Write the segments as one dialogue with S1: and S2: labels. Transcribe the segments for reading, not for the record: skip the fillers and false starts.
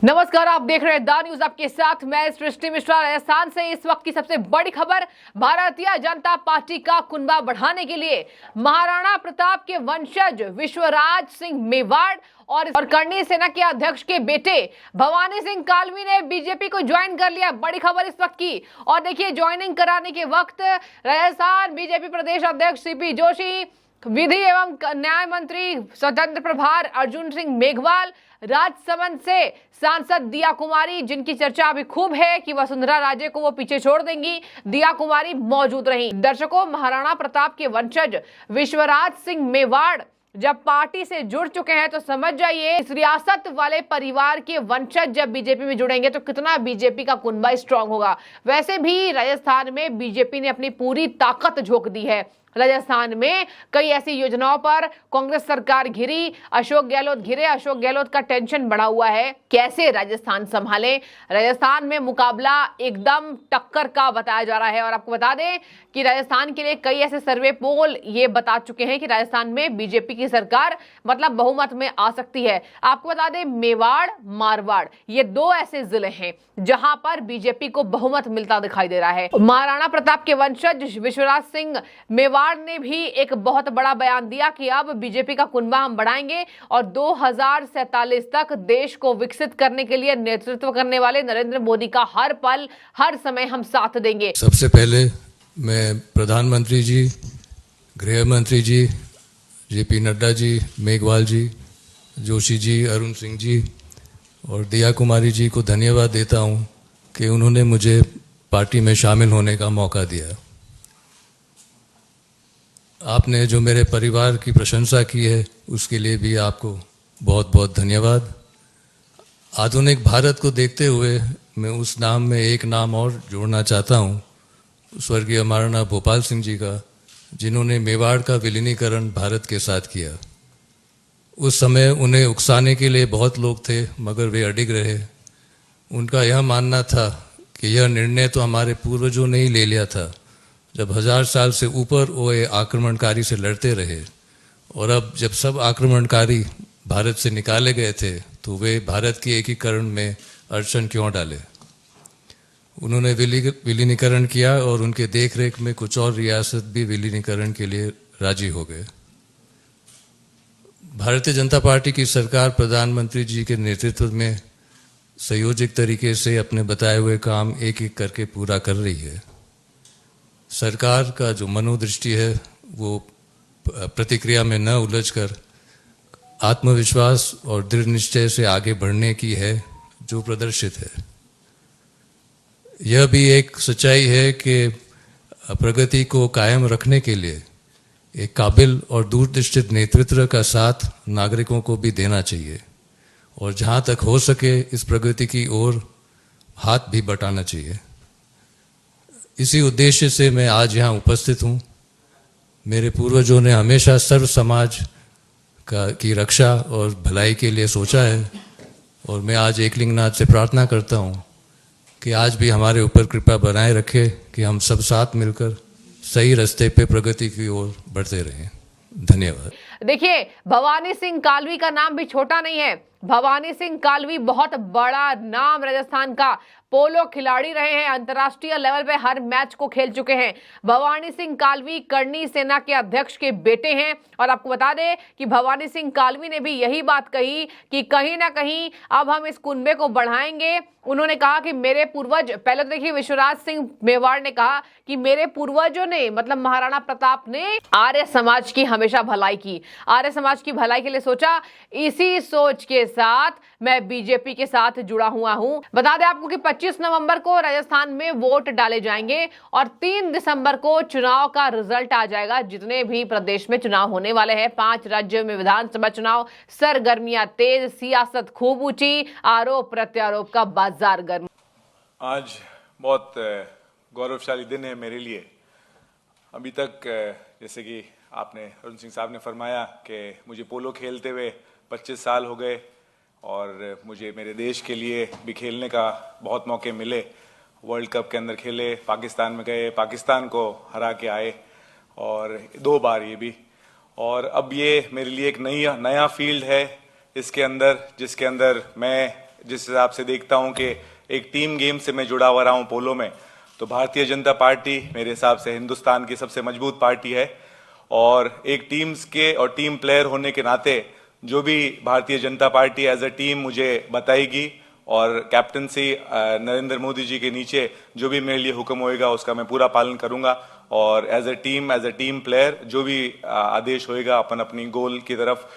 S1: नमस्कार, आप देख रहे हैं द न्यूज। आपके साथ मैं सृष्टि मिश्रा। राजस्थान से इस वक्त की सबसे बड़ी खबर। भारतीय जनता पार्टी का कुनबा बढ़ाने के लिए महाराणा प्रताप के वंशज विश्वराज सिंह मेवाड़ और करणी सेना के अध्यक्ष के बेटे भवानी सिंह कालवी ने बीजेपी को ज्वाइन कर लिया। बड़ी खबर इस वक्त की। और देखिए, ज्वाइनिंग कराने के वक्त राजस्थान बीजेपी प्रदेश अध्यक्ष सीपी जोशी, विधि एवं न्याय मंत्री स्वतंत्र प्रभार अर्जुन सिंह मेघवाल, राजसमंद से सांसद दिया कुमारी, जिनकी चर्चा अभी खूब है कि वसुंधरा राजे को वो पीछे छोड़ देंगी, दिया कुमारी मौजूद रही। दर्शकों, महाराणा प्रताप के वंशज विश्वराज सिंह मेवाड़ जब पार्टी से जुड़ चुके हैं तो समझ जाइए, इस रियासत वाले परिवार के वंशज जब बीजेपी में जुड़ेंगे तो कितना बीजेपी का कुनबा स्ट्रांग होगा। वैसे भी राजस्थान में बीजेपी ने अपनी पूरी ताकत झोंक दी है। राजस्थान में कई ऐसी योजनाओं पर कांग्रेस सरकार घिरी, अशोक गहलोत घिरे। अशोक गहलोत का टेंशन बढ़ा हुआ है, कैसे राजस्थान संभालें। राजस्थान में मुकाबला एकदम टक्कर का बताया जा रहा है। और आपको बता दें कि राजस्थान के लिए कई ऐसे सर्वे पोल ये बता चुके हैं कि राजस्थान में बीजेपी की सरकार मतलब बहुमत में आ सकती है। आपको बता दें, मेवाड़, मारवाड़ ये दो ऐसे जिले हैं जहां पर बीजेपी को बहुमत मिलता दिखाई दे रहा है। महाराणा प्रताप के वंशज विश्वराज सिंह मेवाड़ ने भी एक बहुत बड़ा बयान दिया कि अब बीजेपी का कुनबा हम बढ़ाएंगे और 2047 तक देश को विकसित करने के लिए नेतृत्व करने वाले नरेंद्र मोदी का हर पल हर समय हम साथ देंगे।
S2: सबसे पहले मैं प्रधानमंत्री जी, गृह मंत्री जी, जेपी नड्डा जी, मेघवाल जी, जोशी जी, अरुण सिंह जी और दिया कुमारी जी को धन्यवाद देता हूं कि उन्होंने मुझे पार्टी में शामिल होने का मौका दिया। आपने जो मेरे परिवार की प्रशंसा की है उसके लिए भी आपको बहुत बहुत धन्यवाद। आधुनिक भारत को देखते हुए मैं उस नाम में एक नाम और जोड़ना चाहता हूं, स्वर्गीय महाराणा भोपाल सिंह जी का, जिन्होंने मेवाड़ का विलीनीकरण भारत के साथ किया। उस समय उन्हें उकसाने के लिए बहुत लोग थे, मगर वे अडिग रहे। उनका यह मानना था कि यह निर्णय तो हमारे पूर्वजों ने ही ले लिया था, जब 1000 साल से ऊपर वो आक्रमणकारी से लड़ते रहे, और अब जब सब आक्रमणकारी भारत से निकाले गए थे तो वे भारत के एकीकरण में अड़चन क्यों डाले। उन्होंने विलीनीकरण किया और उनके देखरेख में कुछ और रियासत भी विलीनीकरण के लिए राजी हो गए। भारतीय जनता पार्टी की सरकार प्रधानमंत्री जी के नेतृत्व में संयोजित तरीके से अपने बताए हुए काम एक एक करके पूरा कर रही है। सरकार का जो मनोदृष्टि है वो प्रतिक्रिया में न उलझकर आत्मविश्वास और दृढ़ निश्चय से आगे बढ़ने की है, जो प्रदर्शित है। यह भी एक सच्चाई है कि प्रगति को कायम रखने के लिए एक काबिल और दूरदृष्टि नेतृत्व का साथ नागरिकों को भी देना चाहिए, और जहाँ तक हो सके इस प्रगति की ओर हाथ भी बटाना चाहिए। इसी उद्देश्य से मैं आज यहाँ उपस्थित हूँ। मेरे पूर्वजों ने हमेशा सर्व समाज की रक्षा और भलाई के लिए सोचा है, और मैं आज एकलिंगनाथ से प्रार्थना करता हूँ कि आज भी हमारे ऊपर कृपा बनाए रखे कि हम सब साथ मिलकर सही रास्ते पे प्रगति की ओर बढ़ते रहें। धन्यवाद।
S1: देखिए, भवानी सिंह कालवी का नाम भी छोटा नहीं है। भवानी सिंह कालवी बहुत बड़ा नाम राजस्थान का पोलो खिलाड़ी रहे हैं, अंतर्राष्ट्रीय लेवल पे हर मैच को खेल चुके हैं। भवानी सिंह कालवी करणी सेना के अध्यक्ष के बेटे हैं। और आपको बता दें कि भवानी सिंह कालवी ने भी यही बात कही कि कहीं ना कहीं अब हम इस कुनबे को बढ़ाएंगे। उन्होंने कहा कि मेरे पूर्वज, पहले तो देखिए विश्वराज सिंह मेवाड़ ने कहा कि मेरे पूर्वजों ने मतलब महाराणा प्रताप ने आर्य समाज की हमेशा भलाई की, आर्य समाज की भलाई के लिए सोचा। इसी सोच के साथ मैं बीजेपी के साथ जुड़ा हुआ हूं। बता दें आपको कि 25 नवंबर को राजस्थान में वोट डाले जाएंगे और 3 दिसंबर को चुनाव का रिजल्ट आ जाएगा। जितने भी प्रदेश में चुनाव होने वाले हैं, 5 राज्यों में विधानसभा चुनाव, सरगर्मियां तेज, सियासत खूब ऊंची, आरोप प्रत्यारोप का बाजार गर्म।
S3: आज बहुत गौरवशाली दिन है मेरे लिए। अभी तक जैसे कि आपने अरुण सिंह साहब ने फरमाया कि मुझे पोलो खेलते हुए 25 साल हो गए, और मुझे मेरे देश के लिए भी खेलने का बहुत मौके मिले। वर्ल्ड कप के अंदर खेले, पाकिस्तान में गए, पाकिस्तान को हरा के आए, और 2 बार ये भी। और अब ये मेरे लिए एक नया फील्ड है इसके अंदर, जिसके अंदर मैं जिस हिसाब से देखता हूं कि एक टीम गेम से मैं जुड़ा हुआ रहा हूं पोलो में, तो भारतीय जनता पार्टी मेरे हिसाब से हिंदुस्तान की सबसे मजबूत पार्टी है। और एक टीम्स के और टीम प्लेयर होने के नाते जो भी Bharatiya Janata party as a team मुझे बताएगी और कैप्टनसी नरेंद्र मोदी जी के नीचे जो भी मेरे लिए हुक्म होएगा उसका मैं पूरा पालन करूंगा। और एज अ टीम प्लेयर जो भी आदेश होएगा अपन अपनी गोल की तरफ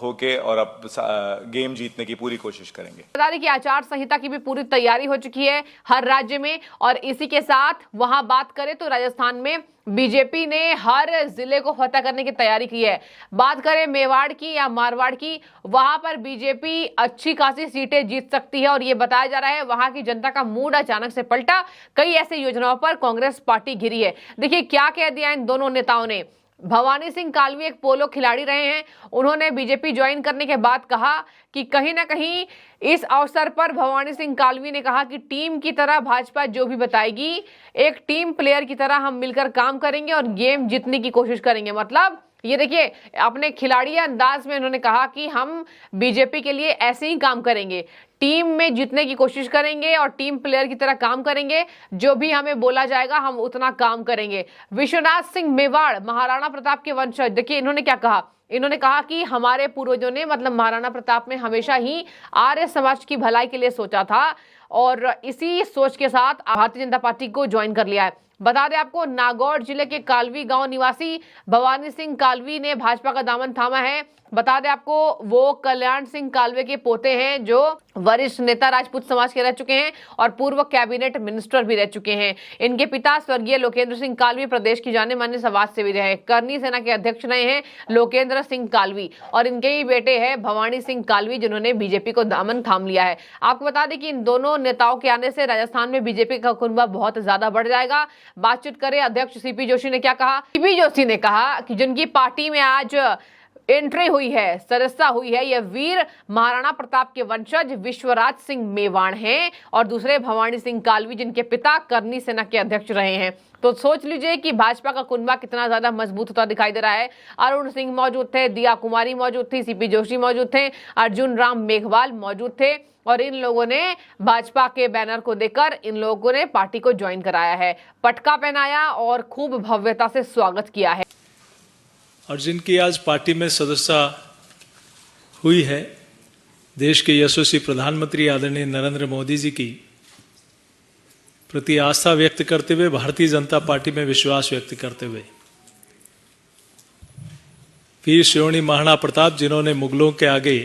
S3: होके और अब गेम जीतने की पूरी कोशिश करेंगे।
S1: बता दें कि आचार संहिता की भी पूरी तैयारी हो चुकी है हर राज्य में, और इसी के साथ वहां बात करें तो राजस्थान में बीजेपी ने हर जिले को फतह करने की तैयारी की है। बात करें मेवाड़ की या मारवाड़ की, वहां पर बीजेपी अच्छी खासी सीटें जीत सकती है और ये बताया जा रहा है वहां की जनता का मूड अचानक से पलटा। कई ऐसी योजनाओं पर कांग्रेस पार्टी घिरी है। देखिए क्या कह दिया इन दोनों नेताओं ने। भवानी सिंह कालवी एक पोलो खिलाड़ी रहे हैं, उन्होंने बीजेपी ज्वाइन करने के बाद कहा कि कहीं ना कहीं इस अवसर पर भवानी सिंह कालवी ने कहा कि टीम की तरह भाजपा जो भी बताएगी एक टीम प्लेयर की तरह हम मिलकर काम करेंगे और गेम जीतने की कोशिश करेंगे। मतलब ये देखिए अपने खिलाड़ी अंदाज में उन्होंने कहा कि हम बीजेपी के लिए ऐसे ही काम करेंगे, टीम में जीतने की कोशिश करेंगे और टीम प्लेयर की तरह काम करेंगे, जो भी हमें बोला जाएगा हम उतना काम करेंगे। विश्वनाथ सिंह मेवाड़ महाराणा प्रताप के वंशज, देखिए इन्होंने क्या कहा। इन्होंने कहा कि हमारे पूर्वजों ने मतलब महाराणा प्रताप ने हमेशा ही आर्य समाज की भलाई के लिए सोचा था और इसी सोच के साथ भारतीय जनता पार्टी को ज्वाइन कर लिया है। बता दें आपको, नागौर जिले के कालवी गांव निवासी भवानी सिंह कालवी ने भाजपा का दामन थामा है। बता दें आपको वो कल्याण सिंह कालवे के पोते हैं जो वरिष्ठ नेता राजपूत समाज के रह चुके हैं और पूर्व कैबिनेट मिनिस्टर भी रह चुके हैं। इनके पिता स्वर्गीय लोकेंद्र सिंह कालवी प्रदेश की जाने माने समाज सेवी रहे, करनी सेना के अध्यक्ष रहे हैं लोकेंद्र सिंह कालवी, और इनके ही बेटे हैं भवानी सिंह कालवी जिन्होंने बीजेपी को दामन थाम लिया है। आपको बता दें कि इन दोनों नेताओं के आने से राजस्थान में बीजेपी का कुनबा बहुत ज्यादा बढ़ जाएगा। बातचीत करें अध्यक्ष सीपी जोशी ने क्या कहा। सीपी जोशी ने कहा कि जिनकी पार्टी में आज एंट्री हुई है, सदस्यता हुई है, यह वीर महाराणा प्रताप के वंशज विश्वराज सिंह मेवाड़ हैं और दूसरे भवानी सिंह कालवी जिनके पिता करनी सेना के अध्यक्ष रहे हैं। तो सोच लीजिए कि भाजपा का कुनबा कितना ज्यादा मजबूत होता दिखाई दे रहा है। अरुण सिंह मौजूद थे, दिया कुमारी मौजूद थी, सीपी जोशी मौजूद थे, अर्जुन राम मेघवाल मौजूद थे और इन लोगों ने भाजपा के बैनर को देखकर इन लोगों ने पार्टी को ज्वाइन कराया है, पटका पहनाया और खूब भव्यता से स्वागत किया है।
S4: और जिनकी आज पार्टी में सदस्यता हुई है, देश के यशस्वी प्रधानमंत्री आदरणीय नरेंद्र मोदी जी की प्रति आस्था व्यक्त करते हुए, भारतीय जनता पार्टी में विश्वास व्यक्त करते हुए, वीर श्रेणी महाराणा प्रताप जिन्होंने मुगलों के आगे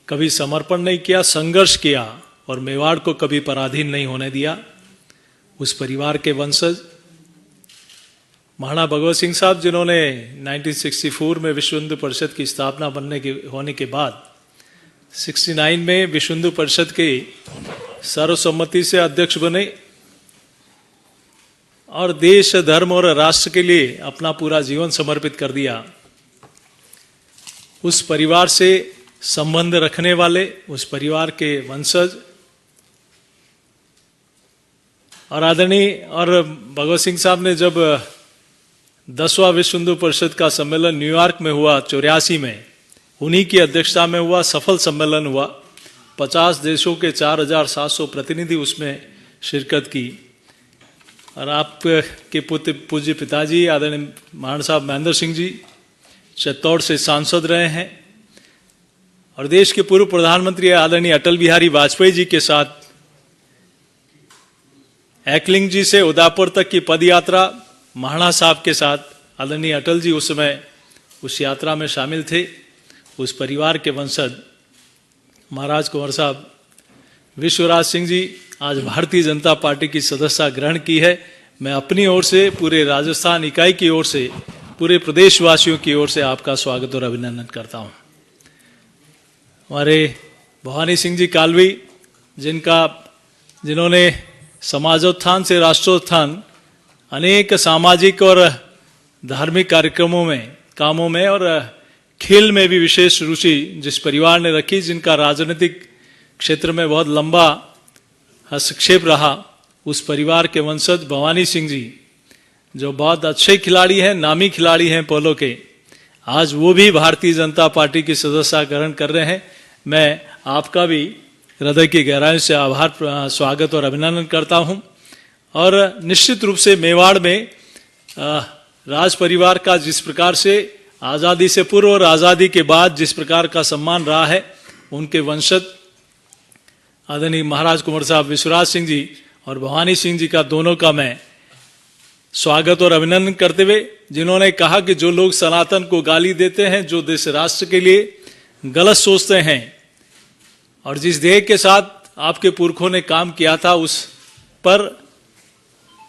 S4: कभी समर्पण नहीं किया, संघर्ष किया और मेवाड़ को कभी पराधीन नहीं होने दिया, उस परिवार के वंशज महाराणा भगवत सिंह साहब जिन्होंने 1964 में विश्व हिंदू परिषद की स्थापना होने के बाद 69 में विश्व हिंदू परिषद के सर्वसम्मति से अध्यक्ष बने और देश, धर्म और राष्ट्र के लिए अपना पूरा जीवन समर्पित कर दिया। उस परिवार से संबंध रखने वाले, उस परिवार के वंशज और आदरणीय और भगवत सिंह साहब ने जब 10वां विश्व हिंदू परिषद का सम्मेलन न्यूयॉर्क में हुआ 84 में, उन्हीं की अध्यक्षता में हुआ, सफल सम्मेलन हुआ। 50 देशों के 4700 प्रतिनिधि उसमें शिरकत की और आपके पुत्र पूज्य पिताजी आदरणीय महाराणा साहब महेंद्र सिंह जी चित्तौड़ से सांसद रहे हैं और देश के पूर्व प्रधानमंत्री आदरणीय अटल बिहारी वाजपेयी जी के साथ एकलिंग जी से उदयपुर तक की पद यात्रा महाराणा साहब के साथ आदरणीय अटल जी उस समय उस यात्रा में शामिल थे। उस परिवार के वंशज महाराज कुंवर साहब विश्वराज सिंह जी आज भारतीय जनता पार्टी की सदस्यता ग्रहण की है। मैं अपनी ओर से, पूरे राजस्थान इकाई की ओर से, पूरे प्रदेशवासियों की ओर से आपका स्वागत और अभिनंदन करता हूं। हमारे भवानी सिंह जी कालवी जिन्होंने समाजोत्थान से राष्ट्रोत्थान, अनेक सामाजिक और धार्मिक कार्यक्रमों में, कामों में और खेल में भी विशेष रुचि जिस परिवार ने रखी, जिनका राजनीतिक क्षेत्र में बहुत लंबा हस्तक्षेप रहा, उस परिवार के वंशज भवानी सिंह जी जो बहुत अच्छे खिलाड़ी हैं, नामी खिलाड़ी हैं पोलो के, आज वो भी भारतीय जनता पार्टी की सदस्यता ग्रहण कर रहे हैं। मैं आपका भी हृदय की गहराई से आभार स्वागत और अभिनंदन करता हूं। और निश्चित रूप से मेवाड़ में राज परिवार का जिस प्रकार से आज़ादी से पूर्व और आज़ादी के बाद जिस प्रकार का सम्मान रहा है, उनके वंशज आदरणीय महाराज कुंवर साहब विश्वराज सिंह जी और भवानी सिंह जी का दोनों का मैं स्वागत और अभिनंदन करते हुए, जिन्होंने कहा कि जो लोग सनातन को गाली देते हैं, जो देश राष्ट्र के लिए गलत सोचते हैं और जिस ध्येय के साथ आपके पुरखों ने काम किया था, उस पर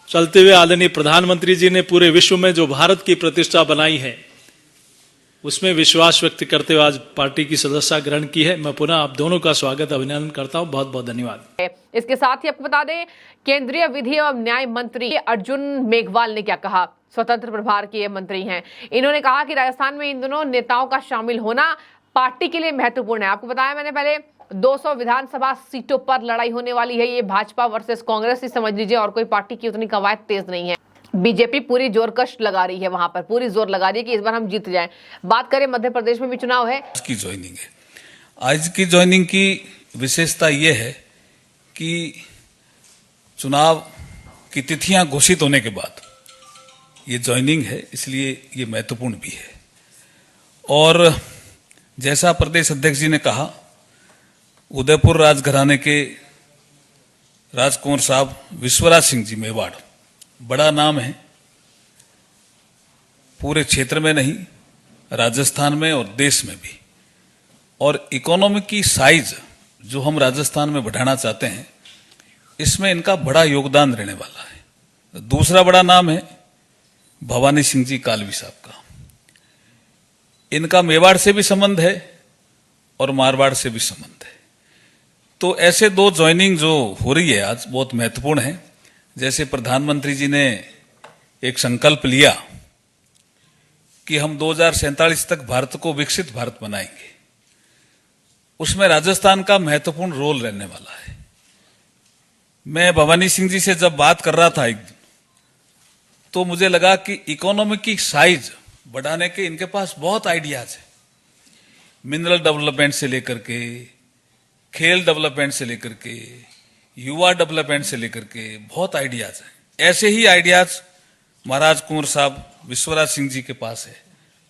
S4: चलते हुए आदरणीय प्रधानमंत्री जी ने पूरे विश्व में जो भारत की प्रतिष्ठा बनाई है, उसमें विश्वास व्यक्त करते हुए आज पार्टी की सदस्यता ग्रहण की है। मैं पुनः आप दोनों का स्वागत अभिनंदन करता हूं। बहुत बहुत धन्यवाद।
S1: इसके साथ ही आपको बता दें, केंद्रीय विधि एवं न्याय मंत्री अर्जुन मेघवाल ने क्या कहा। स्वतंत्र प्रभार के ये मंत्री हैं। इन्होंने कहा कि राजस्थान में इन दोनों नेताओं का शामिल होना पार्टी के लिए महत्वपूर्ण है। आपको बताया मैंने पहले, 200 विधानसभा सीटों पर लड़ाई होने वाली है। ये भाजपा वर्सेस कांग्रेस ही समझ लीजिए, और कोई पार्टी की उतनी कवायद तेज नहीं है। बीजेपी पूरी जोरकश लगा रही है, वहां पर पूरी जोर लगा रही है कि इस बार हम जीत जाएं। बात करें मध्य प्रदेश में भी चुनाव है।
S5: की ज्वाइनिंग है। आज की ज्वाइनिंग की विशेषता यह है कि चुनाव की तिथियां घोषित होने के बाद ये ज्वाइनिंग है, इसलिए ये महत्वपूर्ण भी है। और जैसा प्रदेश अध्यक्ष जी ने कहा, उदयपुर राजघराने के राजकुंवर साहब विश्वराज सिंह जी मेवाड़ बड़ा नाम है, पूरे क्षेत्र में नहीं, राजस्थान में और देश में भी। और इकोनॉमी की साइज जो हम राजस्थान में बढ़ाना चाहते हैं, इसमें इनका बड़ा योगदान रहने वाला है। दूसरा बड़ा नाम है भवानी सिंह जी कालवी साहब का। इनका मेवाड़ से भी संबंध है और मारवाड़ से भी संबंध है। तो ऐसे दो ज्वाइनिंग जो हो रही है आज, बहुत महत्वपूर्ण है। जैसे प्रधानमंत्री जी ने एक संकल्प लिया कि हम 2047 तक भारत को विकसित भारत बनाएंगे, उसमें राजस्थान का महत्वपूर्ण रोल रहने वाला है। मैं भवानी सिंह जी से जब बात कर रहा था एक दिन, तो मुझे लगा कि इकोनॉमी की साइज बढ़ाने के इनके पास बहुत आइडियाज है। मिनरल डेवलपमेंट से लेकर के, खेल डेवलपमेंट से लेकर के, युवा डेवलपमेंट से लेकर के बहुत आइडियाज हैं। ऐसे ही आइडियाज महाराज कुंवर साहब विश्वराज सिंह जी के पास है।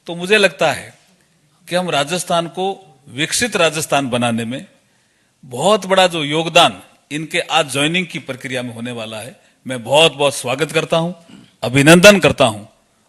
S5: तो मुझे लगता है कि हम राजस्थान को विकसित राजस्थान बनाने में बहुत बड़ा जो योगदान इनके आज ज्वाइनिंग की प्रक्रिया में होने वाला है, मैं बहुत बहुत स्वागत करता हूं, अभिनंदन करता हूं।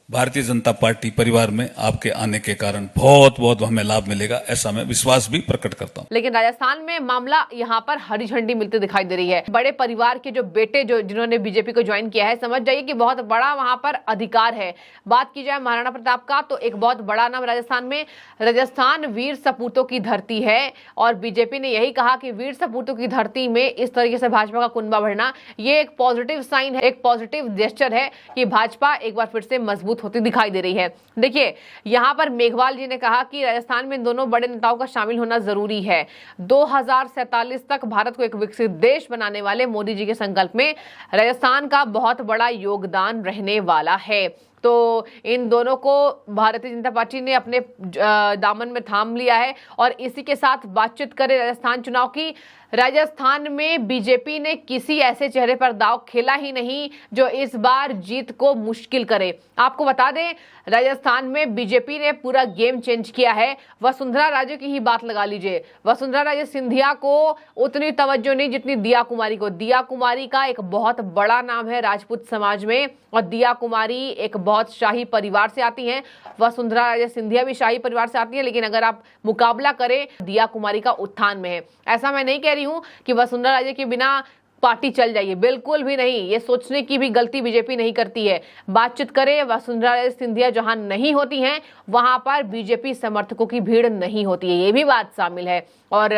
S5: भारतीय जनता पार्टी परिवार में आपके आने के कारण बहुत बहुत हमें लाभ मिलेगा, ऐसा मैं विश्वास भी प्रकट करता हूं।
S1: लेकिन राजस्थान में मामला यहाँ पर हरी झंडी मिलती दिखाई दे रही है। बड़े परिवार के जो बेटे जिन्होंने बीजेपी को ज्वाइन किया है, समझ जाइए कि बहुत बड़ा वहां पर अधिकार है। बात की जाए महाराणा प्रताप का, तो एक बहुत बड़ा नाम राजस्थान में। राजस्थान वीर सपूतों की धरती है और बीजेपी ने यही कहा कि वीर सपूतों की धरती में इस तरीके से भाजपा का कुनबा बढ़ना, ये एक पॉजिटिव साइन है, एक पॉजिटिव जेस्चर है कि भाजपा एक बार फिर से मजबूत होती दिखाई दे रही है। देखिए, यहां पर मेघवाल जी ने कहा कि राजस्थान में इन दोनों बड़े नेताओं का शामिल होना जरूरी है। 2047 तक भारत को एक विकसित देश बनाने वाले मोदी जी के संकल्प में राजस्थान का बहुत बड़ा योगदान रहने वाला है। तो इन दोनों को भारतीय जनता पार्टी ने अपने दामन में थाम लिया है। और इसी के साथ बातचीत करें राजस्थान चुनाव की। राजस्थान में बीजेपी ने किसी ऐसे चेहरे पर दांव खेला ही नहीं जो इस बार जीत को मुश्किल करे। आपको बता दें, राजस्थान में बीजेपी ने पूरा गेम चेंज किया है। वसुंधरा राजे की ही बात लगा लीजिए, वसुंधरा राजे सिंधिया को उतनी तवज्जो नहीं जितनी दिया कुमारी को। दिया कुमारी का एक बहुत बड़ा नाम है राजपूत समाज में, और दिया कुमारी एक बहुत शाही परिवार से आती हैं। वसुंधरा राजे सिंधिया भी शाही परिवार से आती है, लेकिन अगर आप मुकाबला करें, दिया कुमारी का उत्थान में है। ऐसा मैं नहीं कह रही हूं कि वसुंधरा राजे के बिना पार्टी चल जाइए, बिल्कुल भी नहीं। ये सोचने की भी गलती बीजेपी नहीं करती है। बातचीत करें, वसुंधरा राजे सिंधिया जहां नहीं होती हैं, वहां पर बीजेपी समर्थकों की भीड़ नहीं होती है, ये भी बात शामिल है। और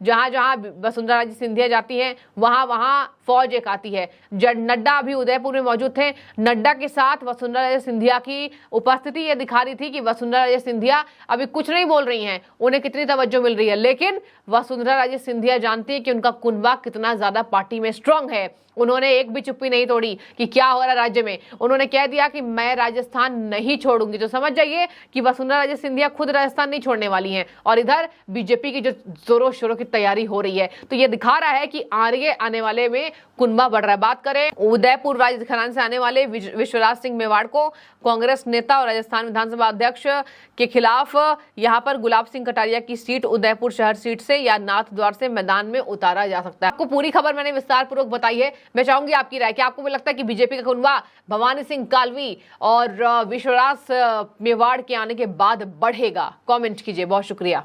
S1: जहां जहां वसुंधरा राजे सिंधिया जाती हैं, वहां वहां फौज एक आती है। नड्डा अभी उदयपुर में मौजूद थे, नड्डा के साथ वसुंधरा राजे सिंधिया की उपस्थिति ये दिखा रही थी कि वसुंधरा राजे सिंधिया अभी कुछ नहीं बोल रही हैं, उन्हें कितनी तवज्जो मिल रही है। लेकिन वसुंधरा राजे सिंधिया जानती है कि उनका कुनबा कितना ज्यादा पार्टी में स्ट्रांग है। उन्होंने एक भी चुप्पी नहीं तोड़ी कि क्या हो रहा है राज्य में। उन्होंने कह दिया कि मैं राजस्थान नहीं छोड़ूंगी। तो समझ जाइए कि वसुंधरा राजे सिंधिया खुद राजस्थान नहीं छोड़ने वाली हैं और इधर बीजेपी की जो जोरों शोरों की तैयारी हो रही है, तो ये दिखा रहा है कि आगे आने वाले में कुनबा बढ़ रहा है। बात करें उदयपुर राजस्थान से आने वाले विश्वराज सिंह मेवाड़ को कांग्रेस नेता और राजस्थान विधानसभा अध्यक्ष के खिलाफ यहां पर गुलाब सिंह कटारिया की सीट उदयपुर शहर सीट से या नाथद्वार से मैदान में उतारा जा सकता है। आपको पूरी खबर मैंने विस्तार पूर्वक बताई है। मैं चाहूंगी आपकी राय। क्या आपको भी लगता है कि बीजेपी का कुनबा भवानी सिंह कालवी और विश्वराज मेवाड़ के आने के बाद बढ़ेगा? कमेंट कीजिए। बहुत शुक्रिया।